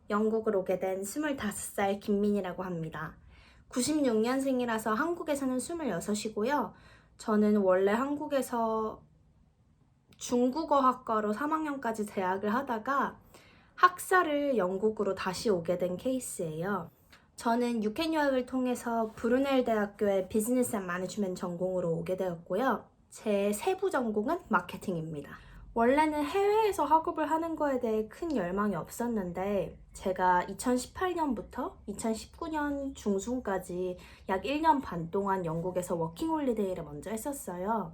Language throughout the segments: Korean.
영국을 오게 된 25살 김민이라고 합니다. 96년생이라서 한국에서는 26이고요. 저는 원래 한국에서 중국어학과로 3학년까지 재학을 하다가 학사를 영국으로 다시 오게 된 케이스예요. 저는 UK 유학을 통해서 브루넬 대학교의 비즈니스 앤 매니지먼트 전공으로 오게 되었고요. 제 세부 전공은 마케팅입니다. 원래는 해외에서 학업을 하는 거에 대해 큰 열망이 없었는데 제가 2018년부터 2019년 중순까지 약 1년 반 동안 영국에서 워킹홀리데이를 먼저 했었어요.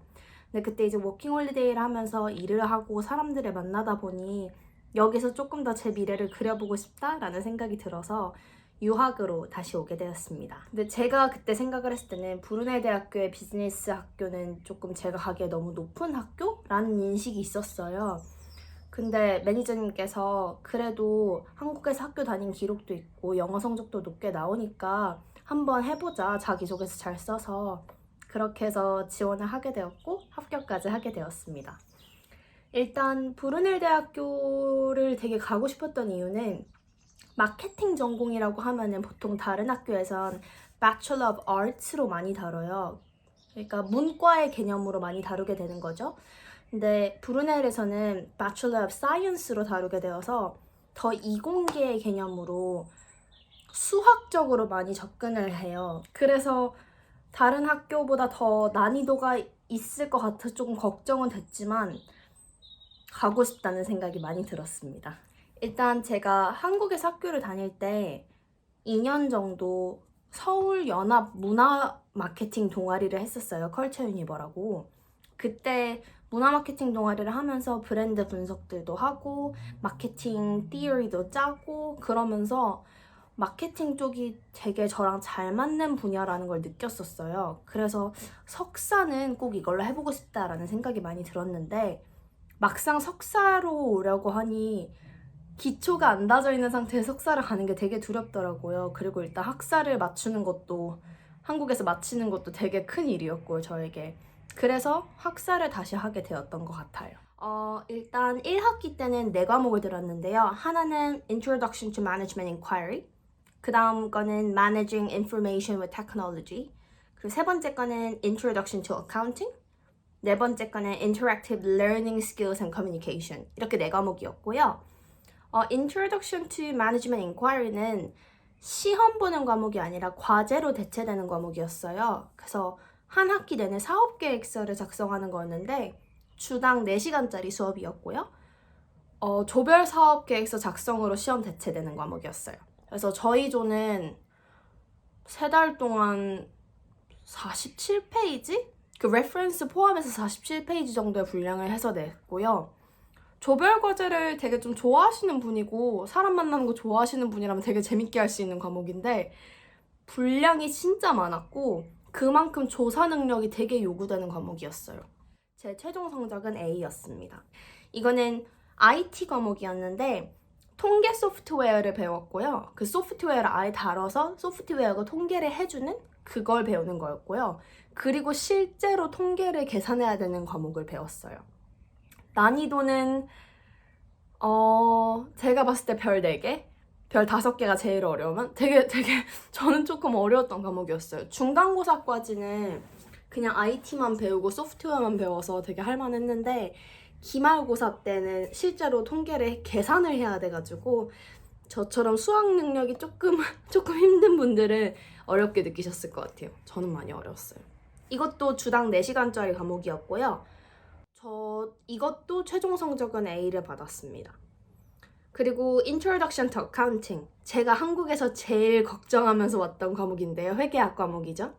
근데 그때 이제 워킹홀리데이를 하면서 일을 하고 사람들을 만나다 보니 여기서 조금 더 제 미래를 그려보고 싶다라는 생각이 들어서 유학으로 다시 오게 되었습니다. 근데 제가 그때 생각을 했을 때는 브루넬 대학교의 비즈니스 학교는 조금 제가 가기에 너무 높은 학교라는 인식이 있었어요. 근데 매니저님께서 그래도 한국에서 학교 다닌 기록도 있고 영어 성적도 높게 나오니까 한번 해보자, 자기소개서 잘 써서. 그렇게 해서 지원을 하게 되었고 합격까지 하게 되었습니다. 일단 브루넬 대학교를 되게 가고 싶었던 이유는 마케팅 전공이라고 하면은 보통 다른 학교에선 Bachelor of Arts로 많이 다뤄요. 그러니까 문과의 개념으로 많이 다루게 되는 거죠. 근데 브루넬에서는 Bachelor of Science로 다루게 되어서 더 이공계의 개념으로 수학적으로 많이 접근을 해요. 그래서 다른 학교보다 더 난이도가 있을 것 같아서 조금 걱정은 됐지만 가고 싶다는 생각이 많이 들었습니다. 일단 제가 한국에서 학교를 다닐 때 2년 정도 서울 연합 문화 마케팅 동아리를 했었어요. 컬처 유니버라고. 그때 문화 마케팅 동아리를 하면서 브랜드 분석들도 하고 마케팅 티어리도 짜고 그러면서 마케팅 쪽이 되게 저랑 잘 맞는 분야라는 걸 느꼈었어요. 그래서 석사는 꼭 이걸로 해보고 싶다라는 생각이 많이 들었는데 막상 석사로 오려고 하니 기초가 안 다져 있는 상태에서 석사를 가는 게 되게 두렵더라고요. 그리고 일단 학사를 맞추는 것도 한국에서 마치는 것도 되게 큰 일이었고요, 저에게. 그래서 학사를 다시 하게 되었던 것 같아요. 일단 1학기 때는 4과목을 들었는데요. 하나는 Introduction to Management Inquiry, 그 다음 거는 Managing Information with Technology, 그리고 세 번째 거는 Introduction to Accounting, 네 번째 거는 Interactive Learning Skills and Communication. 이렇게 4과목이었고요. Introduction to Management Inquiry는 시험 보는 과목이 아니라 과제로 대체되는 과목이었어요. 그래서 한 학기 내내 사업계획서를 작성하는 거였는데 주당 4시간짜리 수업이었고요. 조별 사업계획서 작성으로 시험 대체되는 과목이었어요. 그래서 저희 조는 3달 동안 47페이지? 그 레퍼런스 포함해서 47페이지 정도의 분량을 해서 냈고요. 조별 과제를 되게 좀 좋아하시는 분이고 사람 만나는 거 좋아하시는 분이라면 되게 재밌게 할 수 있는 과목인데 분량이 진짜 많았고 그만큼 조사 능력이 되게 요구되는 과목이었어요. 제 최종 성적은 A였습니다. 이거는 IT 과목이었는데 통계 소프트웨어를 배웠고요. 그 소프트웨어를 아예 다뤄서 소프트웨어가 통계를 해주는 그걸 배우는 거였고요. 그리고 실제로 통계를 계산해야 되는 과목을 배웠어요. 난이도는 제가 봤을 때 별 4개? 별 5개가 제일 어려우면 되게 저는 조금 어려웠던 과목이었어요. 중간고사까지는 그냥 IT만 배우고 소프트웨어만 배워서 되게 할만했는데 기말고사 때는 실제로 통계를 계산을 해야 돼가지고 저처럼 수학 능력이 조금 힘든 분들은 어렵게 느끼셨을 것 같아요. 저는 많이 어려웠어요. 이것도 주당 4시간짜리 과목이었고요. 이것도 최종 성적은 A를 받았습니다. 그리고 Introduction to Accounting, 제가 한국에서 제일 걱정하면서 왔던 과목인데요. 회계학 과목이죠.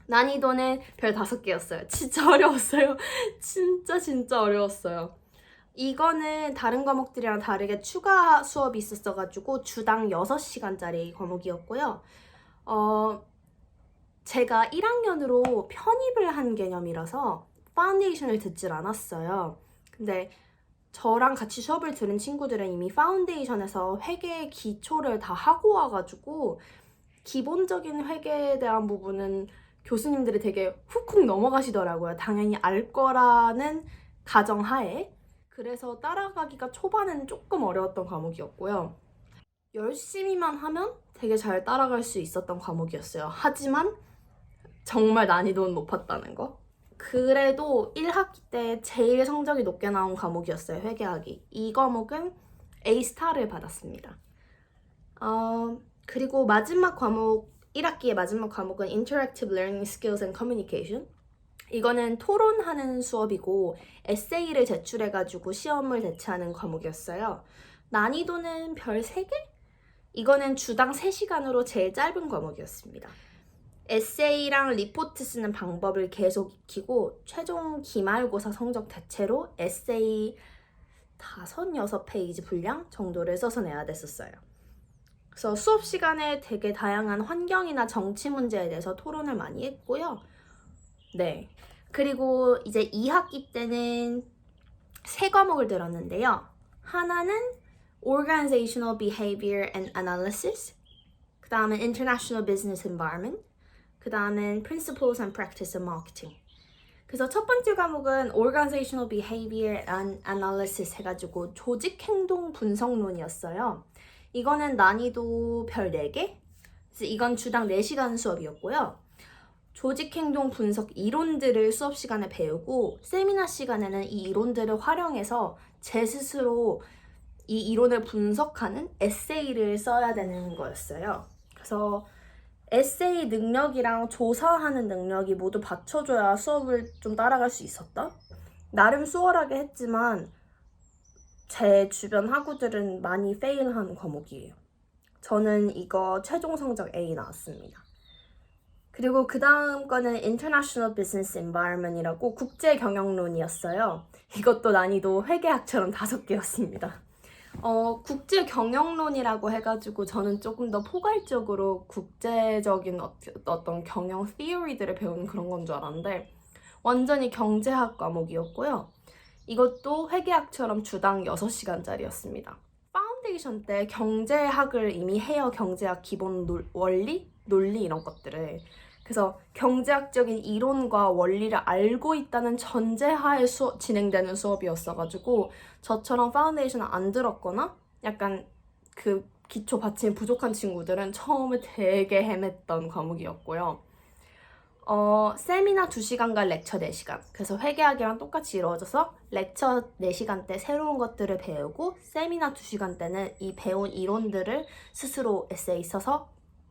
난이도는 별 5개였어요. 진짜 어려웠어요. 진짜 어려웠어요. 이거는 다른 과목들이랑 다르게 추가 수업이 있었어가지고 주당 6시간짜리 과목이었고요. 제가 1학년으로 편입을 한 개념이라서 파운데이션을 듣질 않았어요. 근데 저랑 같이 수업을 들은 친구들은 이미 파운데이션에서 회계의 기초를 다 하고 와가지고 기본적인 회계에 대한 부분은 교수님들이 되게 훅훅 넘어가시더라고요. 당연히 알 거라는 가정하에. 그래서 따라가기가 초반에는 조금 어려웠던 과목이었고요. 열심히만 하면 되게 잘 따라갈 수 있었던 과목이었어요. 하지만 정말 난이도는 높았다는 거. 그래도 1학기 때 제일 성적이 높게 나온 과목이었어요. 회계학이. 이 과목은 A 스타를 받았습니다. 그리고 마지막 과목, 1학기의 마지막 과목은 Interactive Learning Skills and Communication. 이거는 토론하는 수업이고 에세이를 제출해가지고 시험을 대체하는 과목이었어요. 난이도는 별 3개? 이거는 주당 3시간으로 제일 짧은 과목이었습니다. 에세이랑 리포트 쓰는 방법을 계속 익히고 최종 기말고사 성적 대체로 에세이 5, 6페이지 분량 정도를 써서 내야 됐었어요. 그래서 수업 시간에 되게 다양한 환경이나 정치 문제에 대해서 토론을 많이 했고요. 네. 그리고 이제 2학기 때는 3과목을 들었는데요. 하나는 Organizational Behavior and Analysis, 그 다음은 International Business Environment, 그 다음은 Principles and Practice of Marketing. 그래서 첫 번째 과목은 Organizational Behavior and Analysis 해가지고 조직행동 분석론이었어요. 이거는 난이도 별 4개? 그래서 이건 주당 4시간 수업이었고요. 조직행동 분석 이론들을 수업 시간에 배우고 세미나 시간에는 이 이론들을 활용해서 제 스스로 이 이론을 분석하는 에세이를 써야 되는 거였어요. 그래서 에세이 능력이랑 조사하는 능력이 모두 받쳐줘야 수업을 좀 따라갈 수 있었다? 나름 수월하게 했지만 제 주변 학우들은 많이 페일한 과목이에요. 저는 이거 최종 성적 A 나왔습니다. 그리고 그 다음 거는 International Business Environment이라고 국제 경영론이었어요. 이것도 난이도 회계학처럼 5개였습니다. 국제 경영론이라고 해가지고 저는 조금 더 포괄적으로 국제적인 어떤 경영 theory들을 배우는 그런 건 줄 알았는데 완전히 경제학 과목이었고요. 이것도 회계학처럼 주당 6시간짜리였습니다. 파운데이션 때 경제학을 이미 해요. 경제학 기본 원리, 논리 이런 것들을. 그래서 경제학적인 이론과 원리를 알고 있다는 전제하에 진행되는 수업이었어가지고 저처럼 파운데이션을 안 들었거나 약간 그 기초 받침이 부족한 친구들은 처음에 되게 헤맸던 과목이었고요. 세미나 2시간과 렉처 4시간. 그래서 회계학이랑 똑같이 이루어져서 렉처 4시간 때 새로운 것들을 배우고 세미나 2시간 때는 이 배운 이론들을 스스로 에세이 써서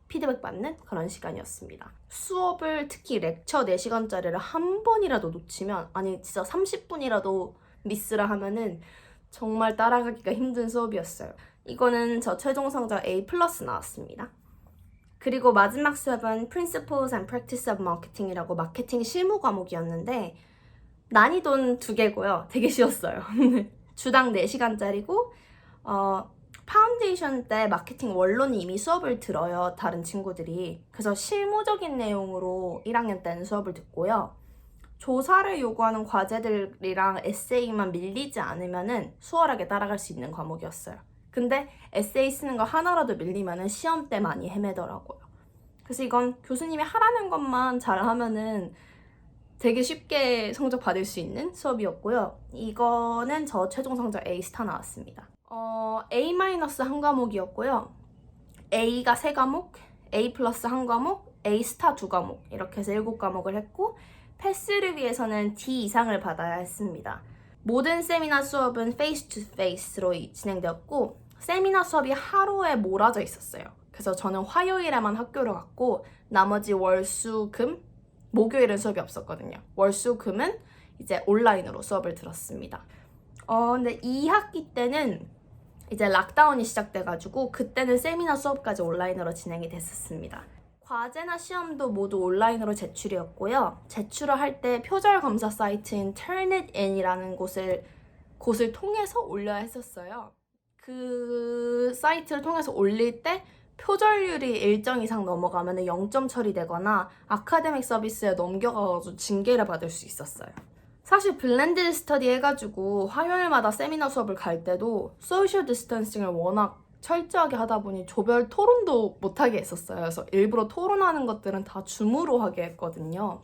피드백 받는 그런 시간이었습니다. 수업을 특히 렉처 4시간짜리를 한 번이라도 놓치면 아니 진짜 30분이라도 미스를 하면은 정말 따라가기가 힘든 수업이었어요. 이거는 저 최종 성적 A+ 나왔습니다. 그리고 마지막 수업은 Principles and Practice of Marketing이라고 마케팅 실무 과목이었는데 난이도는 2개고요. 되게 쉬웠어요. 주당 4시간짜리고 파운데이션 때 마케팅 원론이 이미 수업을 들어요. 다른 친구들이. 그래서 실무적인 내용으로 1학년 때는 수업을 듣고요. 조사를 요구하는 과제들이랑 에세이만 밀리지 않으면은 수월하게 따라갈 수 있는 과목이었어요. 근데 에세이 쓰는 거 하나라도 밀리면은 시험 때 많이 헤매더라고요. 그래서 이건 교수님이 하라는 것만 잘하면은 되게 쉽게 성적 받을 수 있는 수업이었고요. 이거는 저 최종 성적 A 스타 나왔습니다. A- 한 과목이었고요. A가 3과목, A+ 1과목, A 스타 2과목 이렇게 해서 7과목을 했고 패스를 위해서는 D 이상을 받아야 했습니다. 모든 세미나 수업은 페이스 투 페이스로 진행되었고 세미나 수업이 하루에 몰아져 있었어요. 그래서 저는 화요일에만 학교를 갔고 나머지 월, 수, 금, 목요일은 수업이 없었거든요. 월, 수, 금은 이제 온라인으로 수업을 들었습니다. 근데 2학기 때는 이제 락다운이 시작돼가지고 그때는 세미나 수업까지 온라인으로 진행이 됐었습니다. 과제나 시험도 모두 온라인으로 제출이었고요. 제출을 할 때 표절 검사 사이트인 Turnitin이라는 곳을 통해서 올려야 했었어요. 그 사이트를 통해서 올릴 때 표절률이 일정 이상 넘어가면 0점 처리되거나 아카데믹 서비스에 넘겨가서 징계를 받을 수 있었어요. 사실 블렌디드 스터디 해가지고 화요일마다 세미나 수업을 갈 때도 소셜 디스턴싱을 워낙 철저하게 하다 보니 조별 토론도 못하게 했었어요. 그래서 일부러 토론하는 것들은 다 줌으로 하게 했거든요.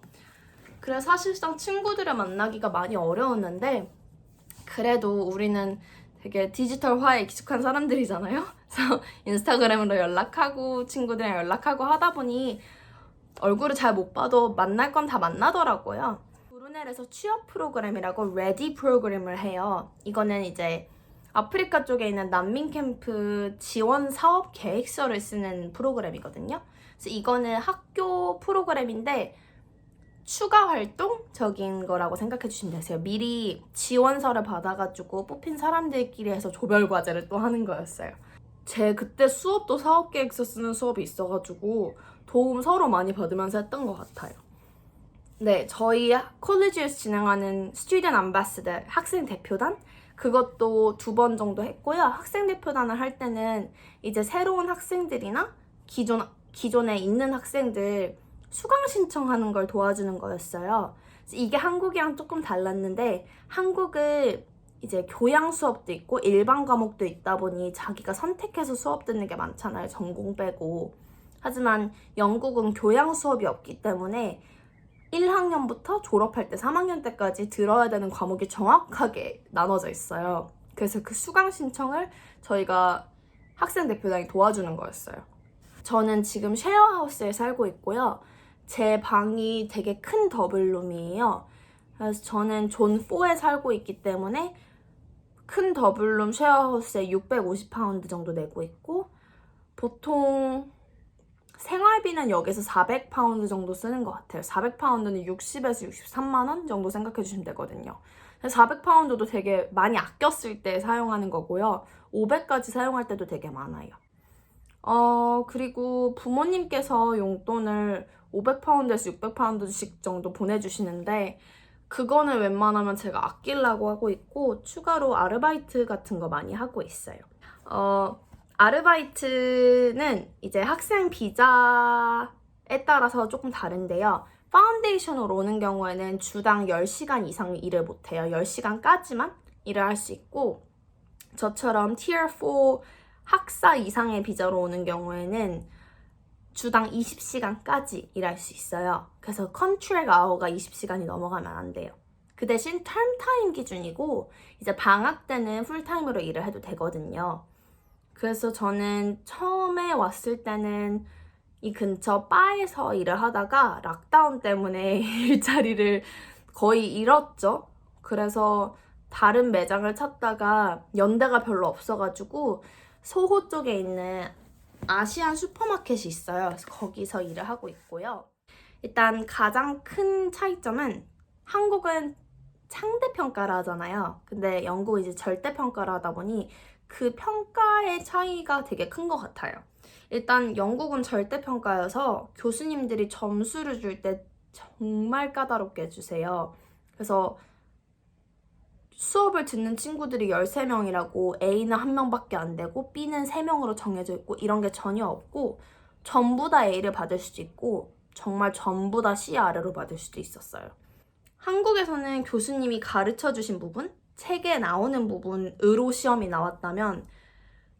그래서 사실상 친구들을 만나기가 많이 어려웠는데 그래도 우리는 되게 디지털화에 익숙한 사람들이잖아요. 그래서 인스타그램으로 연락하고 친구들이랑 연락하고 하다 보니 얼굴을 잘 못 봐도 만날 건 다 만나더라고요. 브루넬에서 취업 프로그램이라고 레디 프로그램을 해요. 이거는 이제 아프리카 쪽에 있는 난민 캠프 지원 사업 계획서를 쓰는 프로그램이거든요. 그래서 이거는 학교 프로그램인데 추가 활동적인 거라고 생각해 주시면 되세요. 미리 지원서를 받아가지고 뽑힌 사람들끼리 해서 조별 과제를 또 하는 거였어요. 제 그때 수업도 사업 계획서 쓰는 수업이 있어가지고 도움 서로 많이 받으면서 했던 것 같아요. 네, 저희 콜리지에서 진행하는 스튜던트 암바사더 학생 대표단 그것도 2번 정도 했고요. 학생 대표단을 할 때는 이제 새로운 학생들이나 기존에 있는 학생들 수강 신청하는 걸 도와주는 거였어요. 이게 한국이랑 조금 달랐는데 한국은 이제 교양 수업도 있고 일반 과목도 있다 보니 자기가 선택해서 수업 듣는 게 많잖아요. 전공 빼고. 하지만 영국은 교양 수업이 없기 때문에 1학년부터 졸업할 때 3학년 때까지 들어야 되는 과목이 정확하게 나눠져 있어요. 그래서 그 수강 신청을 저희가 학생 대표단이 도와주는 거였어요. 저는 지금 쉐어하우스에 살고 있고요. 제 방이 되게 큰 더블룸이에요. 그래서 저는 존 4에 살고 있기 때문에 큰 더블룸 쉐어하우스에 650파운드 정도 내고 있고 보통 생활비는 여기서 400파운드 정도 쓰는 것 같아요. 400파운드는 60에서 63만 원 정도 생각해 주시면 되거든요. 400파운드도 되게 많이 아꼈을 때 사용하는 거고요. 500까지 사용할 때도 되게 많아요. 그리고 부모님께서 용돈을 500파운드에서 600파운드씩 정도 보내주시는데 그거는 웬만하면 제가 아끼려고 하고 있고 추가로 아르바이트 같은 거 많이 하고 있어요. 아르바이트는 이제 학생 비자에 따라서 조금 다른데요. 파운데이션으로 오는 경우에는 주당 10시간 이상 일을 못해요. 10시간까지만 일을 할 수 있고 저처럼 Tier 4 학사 이상의 비자로 오는 경우에는 주당 20시간까지 일할 수 있어요. 그래서 컨트랙 아워가 20시간이 넘어가면 안 돼요. 그 대신 텀타임 기준이고 이제 방학 때는 풀타임으로 일을 해도 되거든요. 그래서 저는 처음에 왔을 때는 이 근처 바에서 일을 하다가 락다운 때문에 일자리를 거의 잃었죠. 그래서 다른 매장을 찾다가 연대가 별로 없어가지고 소호 쪽에 있는 아시안 슈퍼마켓이 있어요. 그래서 거기서 일을 하고 있고요. 일단 가장 큰 차이점은 한국은 상대평가를 하잖아요. 근데 영국은 이제 절대평가를 하다 보니 그 평가의 차이가 되게 큰 것 같아요. 일단 영국은 절대평가여서 교수님들이 점수를 줄 때 정말 까다롭게 해주세요. 그래서 수업을 듣는 친구들이 13명이라고 A는 1명밖에 안 되고 B는 3명으로 정해져 있고 이런 게 전혀 없고 전부 다 A를 받을 수도 있고 정말 전부 다 C 아래로 받을 수도 있었어요. 한국에서는 교수님이 가르쳐 주신 부분, 책에 나오는 부분으로 시험이 나왔다면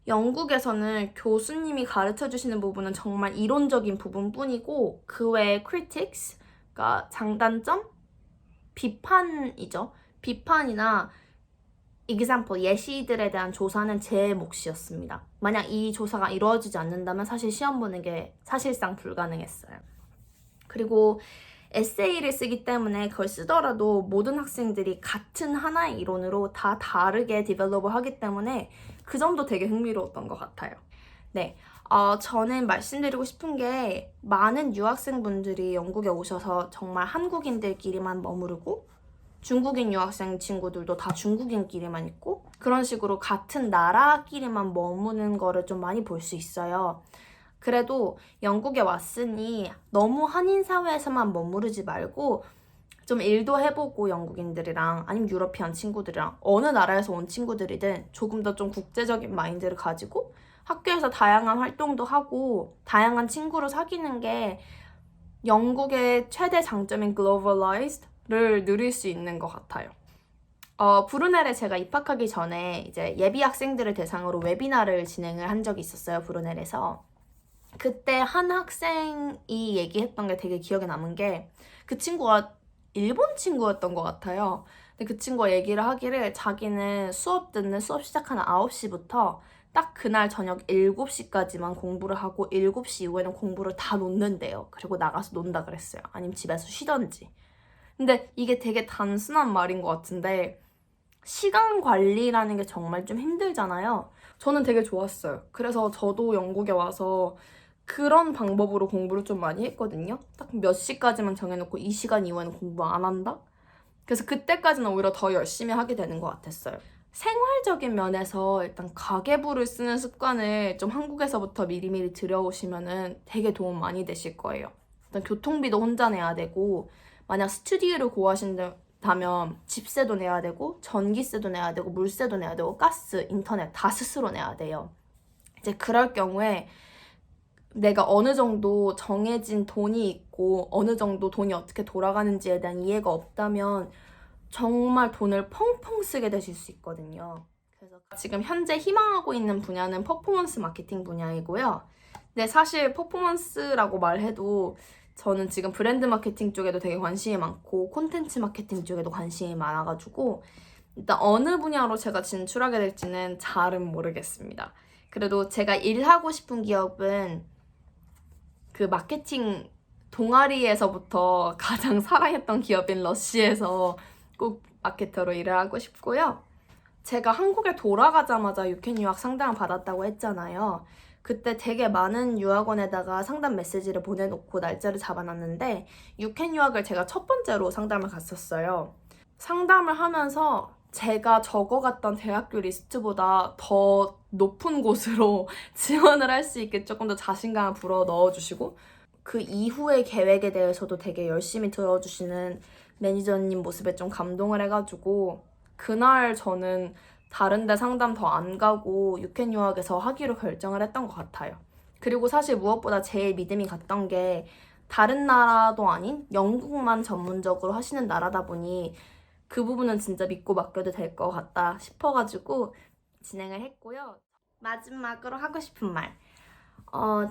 영국에서는 교수님이 가르쳐 주시는 부분은 정말 이론적인 부분뿐이고 그 외에 critics, 그러니까 장단점, 비판이죠. 비판이나 example, 예시들에 대한 조사는 제 몫이었습니다. 만약 이 조사가 이루어지지 않는다면 사실 시험 보는 게 사실상 불가능했어요. 그리고 에세이를 쓰기 때문에 그걸 쓰더라도 모든 학생들이 같은 하나의 이론으로 다 다르게 디벨롭을 하기 때문에 그 점도 되게 흥미로웠던 것 같아요. 네, 저는 말씀드리고 싶은 게 많은 유학생분들이 영국에 오셔서 정말 한국인들끼리만 머무르고 중국인 유학생 친구들도 다 중국인끼리만 있고 그런 식으로 같은 나라끼리만 머무는 거를 좀 많이 볼 수 있어요. 그래도 영국에 왔으니 너무 한인 사회에서만 머무르지 말고 좀 일도 해보고 영국인들이랑 아니면 유러피안 친구들이랑 어느 나라에서 온 친구들이든 조금 더 좀 국제적인 마인드를 가지고 학교에서 다양한 활동도 하고 다양한 친구를 사귀는 게 영국의 최대 장점인 globalized를 누릴 수 있는 것 같아요. 브루넬에 제가 입학하기 전에 이제 예비 학생들을 대상으로 웨비나를 진행을 한 적이 있었어요, 브루넬에서. 그때 한 학생이 얘기했던 게 되게 기억에 남은 게 그 친구가 일본 친구였던 것 같아요. 근데 그 친구가 얘기를 하기를 자기는 수업 시작하는 9시부터 딱 그날 저녁 7시까지만 공부를 하고 7시 이후에는 공부를 다 놓는데요. 그리고 나가서 논다 그랬어요. 아니면 집에서 쉬던지. 근데 이게 되게 단순한 말인 것 같은데 시간 관리라는 게 정말 좀 힘들잖아요. 저는 되게 좋았어요. 그래서 저도 영국에 와서 그런 방법으로 공부를 좀 많이 했거든요. 딱 몇 시까지만 정해놓고 이 시간 이후에는 공부 안 한다? 그래서 그때까지는 오히려 더 열심히 하게 되는 것 같았어요. 생활적인 면에서 일단 가계부를 쓰는 습관을 좀 한국에서부터 미리미리 들여오시면은 되게 도움 많이 되실 거예요. 일단 교통비도 혼자 내야 되고, 만약 스튜디오를 구하신다면 집세도 내야 되고, 전기세도 내야 되고, 물세도 내야 되고, 가스, 인터넷 다 스스로 내야 돼요. 이제 그럴 경우에 내가 어느 정도 정해진 돈이 있고 어느 정도 돈이 어떻게 돌아가는지에 대한 이해가 없다면 정말 돈을 펑펑 쓰게 되실 수 있거든요. 그래서 지금 현재 희망하고 있는 분야는 퍼포먼스 마케팅 분야이고요. 근데 사실 퍼포먼스라고 말해도 저는 지금 브랜드 마케팅 쪽에도 되게 관심이 많고 콘텐츠 마케팅 쪽에도 관심이 많아가지고 일단 어느 분야로 제가 진출하게 될지는 잘은 모르겠습니다. 그래도 제가 일하고 싶은 기업은 그 마케팅 동아리에서부터 가장 사랑했던 기업인 러쉬에서 꼭 마케터로 일을 하고 싶고요. 제가 한국에 돌아가자마자 유캔 유학 상담을 받았다고 했잖아요. 그때 되게 많은 유학원에다가 상담 메시지를 보내놓고 날짜를 잡아놨는데 유캔 유학을 제가 첫 번째로 상담을 갔었어요. 상담을 하면서 제가 적어갔던 대학교 리스트보다 더 높은 곳으로 지원을 할 수 있게 조금 더 자신감을 불어 넣어주시고 그 이후의 계획에 대해서도 되게 열심히 들어주시는 매니저님 모습에 좀 감동을 해가지고 그날 저는 다른 데 상담 더 안 가고 유캔 유학에서 하기로 결정을 했던 것 같아요. 그리고 사실 무엇보다 제일 믿음이 갔던 게 다른 나라도 아닌 영국만 전문적으로 하시는 나라다 보니 그 부분은 진짜 믿고 맡겨도 될 것 같다 싶어가지고 진행을 했고요. 마지막으로 하고 싶은 말.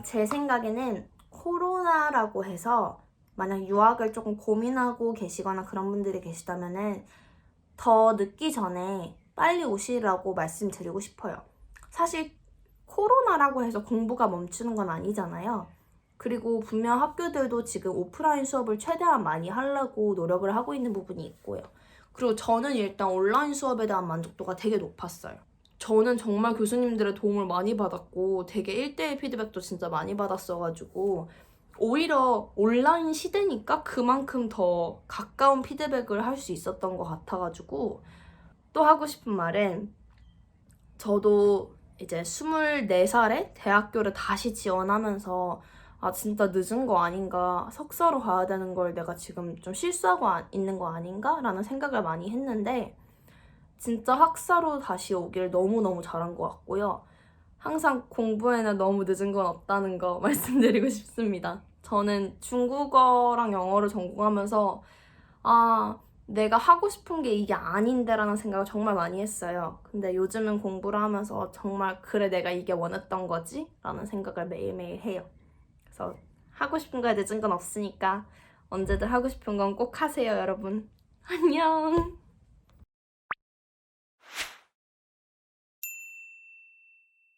제 생각에는 코로나라고 해서 만약 유학을 조금 고민하고 계시거나 그런 분들이 계시다면은 더 늦기 전에 빨리 오시라고 말씀드리고 싶어요. 사실 코로나라고 해서 공부가 멈추는 건 아니잖아요. 그리고 분명 학교들도 지금 오프라인 수업을 최대한 많이 하려고 노력을 하고 있는 부분이 있고요. 그리고 저는 일단 온라인 수업에 대한 만족도가 되게 높았어요. 저는 정말 교수님들의 도움을 많이 받았고 되게 1대1 피드백도 진짜 많이 받았어가지고 오히려 온라인 시대니까 그만큼 더 가까운 피드백을 할 수 있었던 것 같아가지고 또 하고 싶은 말은 저도 이제 24살에 대학교를 다시 지원하면서 아 진짜 늦은 거 아닌가, 석사로 가야 되는 걸 내가 지금 좀 실수하고 있는 거 아닌가 라는 생각을 많이 했는데 진짜 학사로 다시 오길 너무너무 잘한 것 같고요. 항상 공부에는 너무 늦은 건 없다는 거 말씀드리고 싶습니다. 저는 중국어랑 영어를 전공하면서 아 내가 하고 싶은 게 이게 아닌데 라는 생각을 정말 많이 했어요. 근데 요즘은 공부를 하면서 정말 그래 내가 이게 원했던 거지? 라는 생각을 매일매일 해요. 그래서 하고 싶은 거에 늦은 건 없으니까 언제든 하고 싶은 건 꼭 하세요, 여러분. 안녕!